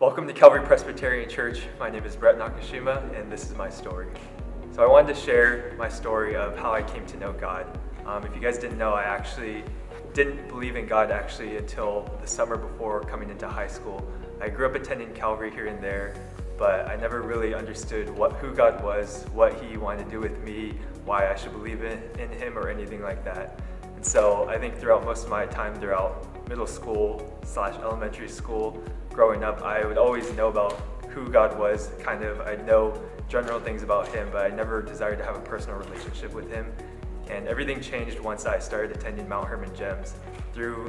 Welcome to Calvary Presbyterian Church. My name is Brett Nakashima, and this is my story. So I wanted to share my story of how I came to know God. If you guys didn't know, I actually didn't believe in God until the summer before coming into high school. I grew up attending Calvary here and there, but I never really understood who God was, what He wanted to do with me, why I should believe in Him or anything like that. And so I think throughout most of my time throughout middle school / elementary school, growing up, I would always know about who God was. I'd know general things about Him, but I never desired to have a personal relationship with Him. And everything changed once I started attending Mount Hermon GEMS.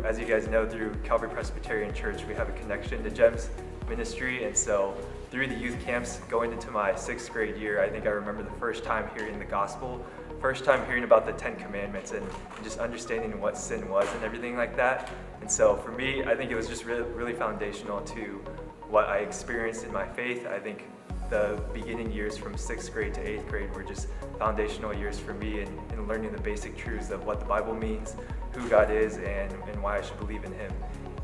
As you guys know, through Calvary Presbyterian Church, we have a connection to GEMS ministry. And so through the youth camps, going into my 6th grade year, I think I remember the first time hearing the gospel, first time hearing about the 10 Commandments and just understanding what sin was and everything like that. And so for me, I think it was just really foundational to what I experienced in my faith. I think the beginning years from 6th grade to 8th grade were just foundational years for me in learning the basic truths of what the Bible means, who God is, and why I should believe in Him.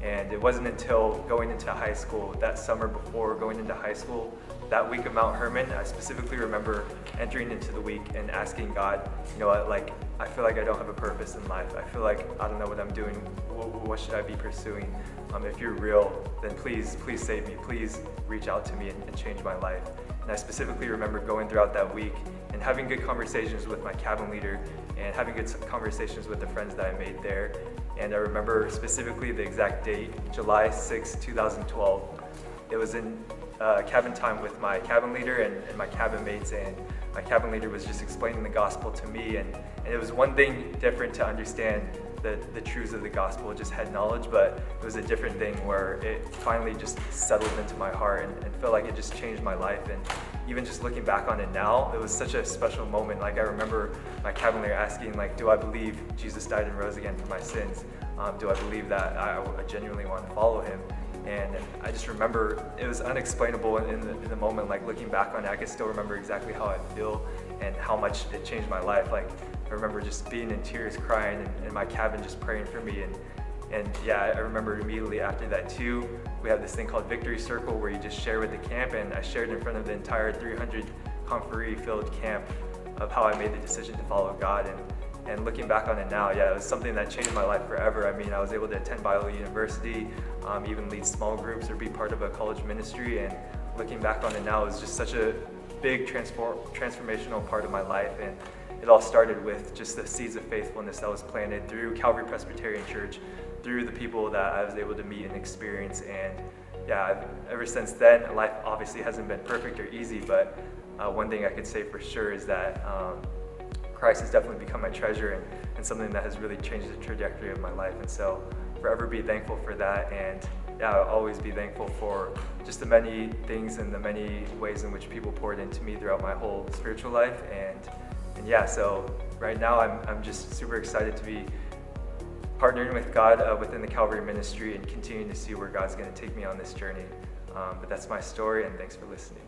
And it wasn't until going into high school, that summer before going into high school, that week of Mount Hermon, I specifically remember entering into the week and asking God, I feel like I don't have a purpose in life. I feel like I don't know what I'm doing. What should I be pursuing? If you're real, then please save me. Please reach out to me and change my life. And I specifically remember going throughout that week and having good conversations with my cabin leader and having good conversations with the friends that I made there. And I remember specifically the exact date, July 6, 2012. It was in cabin time with my cabin leader and my cabin mates, and my cabin leader was just explaining the gospel to me, and it was one thing different to understand the truths of the gospel, just had knowledge, but it was a different thing where it finally just settled into my heart and felt like it just changed my life. And even just looking back on it now, it was such a special moment. I remember my cabin leader asking, do I believe Jesus died and rose again for my sins? Do I believe that I genuinely want to follow Him? And I just remember it was unexplainable in the moment. Looking back on it, I can still remember exactly how I feel and how much it changed my life. I remember just being in tears, crying in my cabin, just praying for me. And I remember immediately after that too, we have this thing called Victory Circle where you just share with the camp, and I shared in front of the entire 300 confrere-filled camp of how I made the decision to follow God. And looking back on it now, it was something that changed my life forever. I was able to attend Bible University, even lead small groups or be part of a college ministry. And looking back on it now, it was just such a big transformational part of my life. And it all started with just the seeds of faithfulness that was planted through Calvary Presbyterian Church, through the people that I was able to meet and experience. And ever since then, life obviously hasn't been perfect or easy, but one thing I could say for sure is that Christ has definitely become my treasure and something that has really changed the trajectory of my life. And so forever be thankful for that. And I'll always be thankful for just the many things and the many ways in which people poured into me throughout my whole spiritual life. So right now I'm just super excited to be partnering with God within the Calvary ministry and continuing to see where God's going to take me on this journey. But that's my story, and thanks for listening.